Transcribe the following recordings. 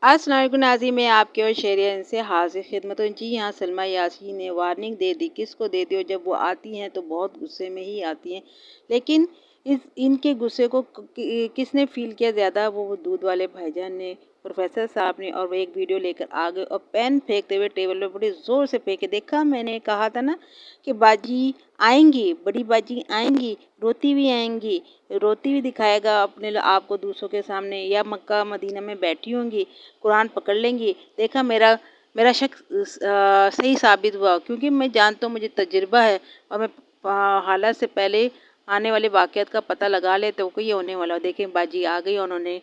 अस्सलाम वालेकुम नाज़रीन, मैं आपके और शेरियन से हाजिर खिदमत हूँ। जी हाँ, सलमा यासीन ने वार्निंग दे दी। किसको दे दी? और जब वो आती हैं तो बहुत गुस्से में ही आती हैं। लेकिन इनके गुस्से को किसने फ़ील किया ज़्यादा? वो दूध वाले भाईजान ने, प्रोफेसर साहब ने। और वो एक वीडियो लेकर आ गए और पेन फेंकते हुए टेबल पे बड़े ज़ोर से फेंके। देखा, मैंने कहा था ना कि बाजी आएंगी, बड़ी बाजी आएंगी, रोती भी आएंगी, रोती हुई दिखाएगा अपने आपको दूसरों के सामने, या मक्का मदीना में बैठी होंगी, कुरान पकड़ लेंगी। देखा, मेरा मेरा शक सही साबित हुआ, क्योंकि मैं जानता हूँ, मुझे तजुर्बा है और मैं हालात से पहले आने वाले वाक़यात का पता लगा लेते हो कि ये होने वाला। देखें, बाजी आ गई। उन्होंने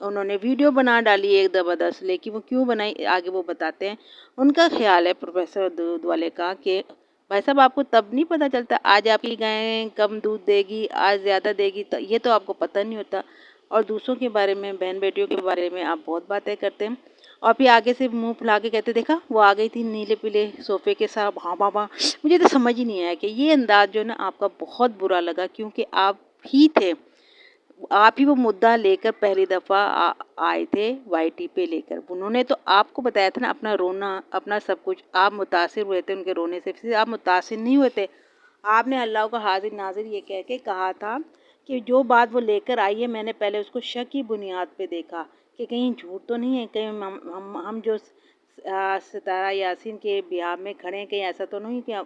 उन्होंने वीडियो बना डाली एक ज़बरदस्त, लेकिन वो क्यों बनाई आगे वो बताते हैं। उनका ख़्याल है प्रोफेसर दूध वाले का कि भाई साहब, आपको तब नहीं पता चलता आज आपकी गाय कम दूध देगी, आज ज़्यादा देगी, तो ये तो आपको पता नहीं होता। और दूसरों के बारे में, बहन बेटियों के बारे में आप बहुत बातें करते हैं। और फिर आगे से मुंह फुला के कहते, देखा वो आ गई थी नीले पीले सोफे के साथ, हाँ बाबा। मुझे तो समझ ही नहीं आया कि ये अंदाज जो है ना आपका बहुत बुरा लगा, क्योंकि आप ही थे, आप ही वो मुद्दा लेकर पहली दफ़ा आए थे वाईटी पे लेकर। उन्होंने तो आपको बताया था ना, अपना रोना, अपना सब कुछ। आप मुतासिर हुए थे उनके रोने से, फिर आप मुतासिर नहीं हुए थे। आपने अल्लाह को हाजिर नाजिर ये कह के कहा था कि जो बात वो लेकर आई है, मैंने पहले उसको शक की बुनियाद पे देखा कि कहीं झूठ तो नहीं है, कहीं हम जो सितारा यासीन के बिहार में खड़े हैं, कहीं ऐसा तो नहीं कि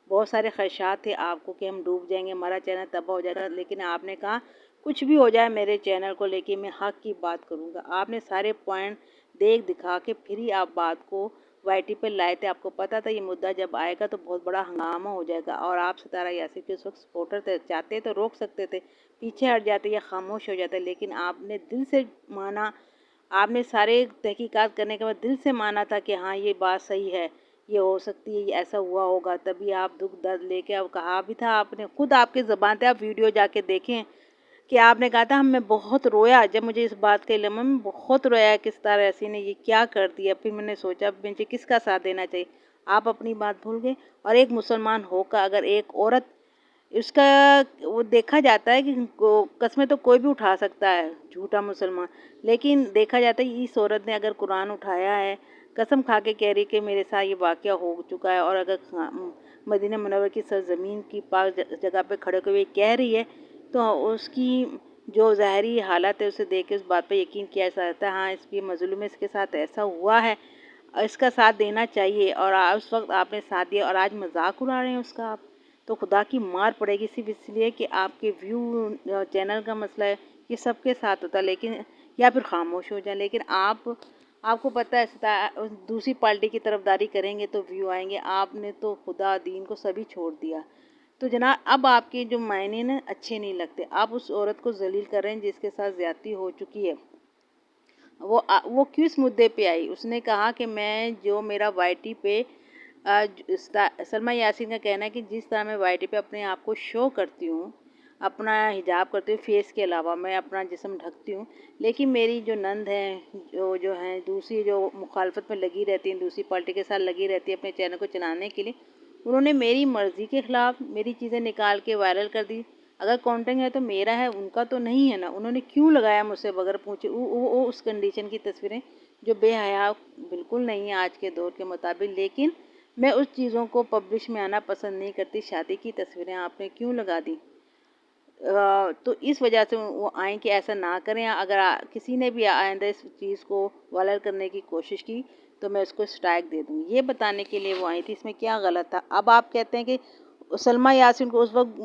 बहुत सारे खदशात थे आपको कि हम डूब जाएंगे, हमारा चैनल तबाह हो जाएगा। लेकिन आपने कहा कुछ भी हो जाए मेरे चैनल को लेके, मैं हक की बात करूँगा। आपने सारे पॉइंट देख दिखा के फिर ही आप बात को वाईटी पे लाए थे। आपको पता था ये मुद्दा जब आएगा तो बहुत बड़ा हंगामा हो जाएगा, और आप सितारा यासीन के उस वक्त सपोर्टर थे, चाहते तो रोक सकते थे, पीछे हट जाते या खामोश हो जाते, लेकिन आपने दिल से माना। आपने सारे तहकीकात करने के बाद दिल से माना था कि हाँ, ये बात सही है, ये हो सकती है, ये ऐसा हुआ होगा। तभी आप दुख दर्द लेके अब कहा भी था आपने, खुद आपके ज़बान पे, आप वीडियो जाके देखें कि आपने कहा था, मैं बहुत रोया जब मुझे इस बात के लम्हा में बहुत रोया, किस तरह ऐसी ने ये क्या कर दिया। फिर मैंने सोचा मुझे किसका साथ देना चाहिए। आप अपनी बात भूल गए। और एक मुसलमान होकर अगर एक औरत, उसका वो देखा जाता है कि कस्में तो कोई भी उठा सकता है, झूठा मुसलमान, लेकिन देखा जाता है इस औरत ने अगर कुरान उठाया है, कसम खा के कह रही कि मेरे साथ ये वाक़या हो चुका है। और अगर मदीना मुनव्वरा की सरज़मीन की पाक जगह पे खड़े होकर कह रही है, तो उसकी जो ज़ाहरी हालत है उसे देख के उस बात पे यकीन किया जा सकता है, हाँ इसकी मज़लूम है, इसके साथ ऐसा हुआ है, इसका साथ देना चाहिए। और उस वक्त आपने साथ दिया और आज मजाक उड़ा रहे हैं उसका आप, तो खुदा की मार पड़ेगी सिर्फ इसलिए कि आपके व्यू चैनल का मसला है। ये सबके साथ होता है, लेकिन या फिर खामोश हो जाए। लेकिन आपको पता है दूसरी पार्टी की तरफदारी करेंगे तो व्यू आएंगे। आपने तो खुदा दीन को सभी छोड़ दिया। तो जनाब, अब आपके जो मायने ना अच्छे नहीं लगते। आप उस औरत को जलील कर रहे हैं जिसके साथ ज्यादती हो चुकी है। वो किस मुद्दे पे आई? उसने कहा कि मैं जो मेरा वाईटी पे सलमा यासीन का कहना है कि जिस तरह मैं वाईटी पे अपने आप को शो करती हूँ, अपना हिजाब करती हूँ, फेस के अलावा मैं अपना जिस्म ढकती हूँ, लेकिन मेरी जो नंद हैं, जो हैं दूसरी, जो मुखालफत में लगी रहती हैं, दूसरी पार्टी के साथ लगी रहती है अपने चैनल को चलाने के लिए, उन्होंने मेरी मर्ज़ी के ख़िलाफ़ मेरी चीज़ें निकाल के वायरल कर दी। अगर कंटेंट है तो मेरा है, उनका तो नहीं है ना। उन्होंने क्यों लगाया मुझसे बगैर पूछे वो उस कंडीशन की तस्वीरें जो बेहया बिल्कुल नहीं है आज के दौर के मुताबिक। लेकिन मैं उस चीज़ों को पब्लिश में आना पसंद नहीं करती। शादी की तस्वीरें आपने क्यों लगा दी? तो इस वजह से वो आए कि ऐसा ना करें। अगर किसी ने भी आइंदा इस चीज़ को वायरल करने की कोशिश की तो मैं उसको स्ट्राइक दे दूँ, ये बताने के लिए वो आई थी। इसमें क्या गलत था? अब आप कहते हैं कि सलमा यासीन को उस वक्त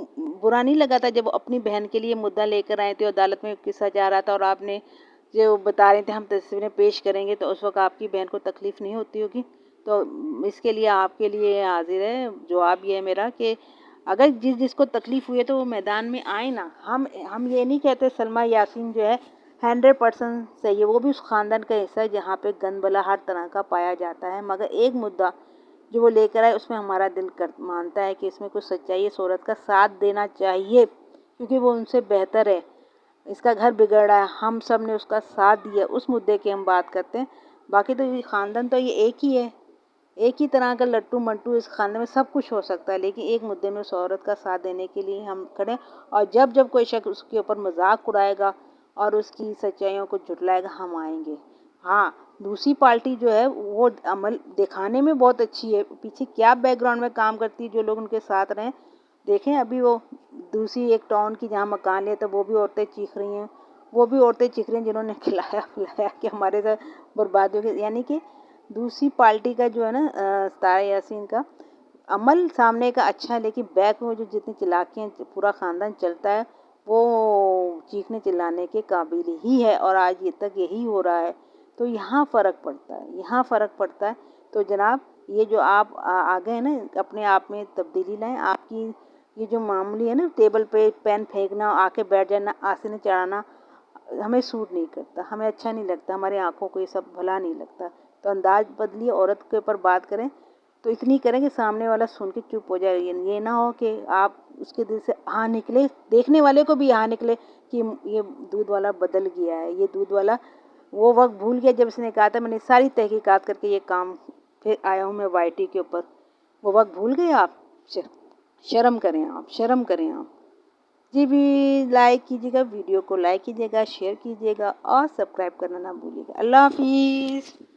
बुरा नहीं लगा था जब वो अपनी बहन के लिए मुद्दा लेकर आए थे, अदालत में किस्सा जा रहा था और आपने जो बता रहे थे हम तस्वीरें पेश करेंगे, तो उस वक्त आपकी बहन को तकलीफ़ नहीं होती होगी? तो इसके लिए आपके लिए हाजिर है जवाब ये है मेरा कि अगर जिसको तकलीफ़ हुई है तो वो मैदान में आए ना। हम ये नहीं कहते सलमा यासीन जो है 100% सही है, वो भी उस ख़ानदान का हिस्सा है जहाँ पे गंद बला हर तरह का पाया जाता है। मगर एक मुद्दा जो वो लेकर आए उसमें हमारा दिल मानता है कि इसमें कुछ सच्चाई है, इस औरत का साथ देना चाहिए क्योंकि वो उनसे बेहतर है। इसका घर बिगड़ रहा है, हम सब ने उसका साथ दिया, उस मुद्दे की हम बात करते हैं। बाकी तो ये ख़ानदान तो ये एक ही है, एक ही तरह का लट्टू मट्टू। इस खाने में सब कुछ हो सकता है, लेकिन एक मुद्दे में उस औरत का साथ देने के लिए हम खड़े। और जब जब कोई शख्स उसके ऊपर मजाक उड़ाएगा और उसकी सच्चाइयों को झुटलाएगा, हम आएंगे। हाँ, دوسری پارٹی جو ہے وہ عمل دکھانے میں بہت اچھی ہے، پیچھے کیا بیک گراؤنڈ میں کام کرتی ہے جو لوگ ان کے ساتھ رہیں۔ دیکھیں ابھی وہ دوسری ایک ٹاؤن کی جہاں مکان لیا تھا وہ بھی عورتیں چیخ رہی ہیں، وہ بھی عورتیں چیخ رہی ہیں جنہوں نے کھلایا پلایا کہ ہمارے ساتھ بربادی ہو گئی۔ یعنی کہ دوسری پارٹی کا جو ہے نا ستارہ یاسین کا عمل سامنے کا اچھا ہے، لیکن بیک میں جو جتنی چلاکیاں پورا خاندان چلتا ہے وہ چیخنے چلانے کے قابل ہی ہے، اور آج یہ تک یہی ہو رہا ہے۔ تو یہاں فرق پڑتا ہے، یہاں فرق پڑتا ہے۔ تو جناب یہ جو آپ آگے ہیں نا اپنے آپ میں تبدیلی لائیں، آپ کی یہ جو معمولی ہے نا ٹیبل پہ پین پھینکنا، آ کے بیٹھ جانا، آسینے چڑھانا، ہمیں سوٹ نہیں کرتا، ہمیں اچھا نہیں لگتا، ہمارے آنکھوں کو یہ سب بھلا نہیں لگتا۔ تو انداز بدلیے، عورت کے اوپر بات کریں تو اتنی کریں کہ سامنے والا سن کے چپ ہو جائے، یہ نہ ہو کہ آپ اس کے دل سے ہاں نکلے، دیکھنے والے کو بھی ہاں نکلے کہ یہ دودھ والا بدل گیا ہے، یہ دودھ والا وہ وقت بھول گیا جب اس نے کہا تھا میں نے ساری تحقیقات کر کے یہ کام پھر آیا ہوں میں وائی ٹی کے اوپر، وہ وقت بھول گئے آپ؟ شرم کریں آپ، شرم کریں آپ۔ جی بھی لائک کیجیے گا، ویڈیو کو لائک کیجیے گا، شیئر کیجیے گا اور سبسکرائب کرنا نہ بھولیے گا۔ اللہ حافظ۔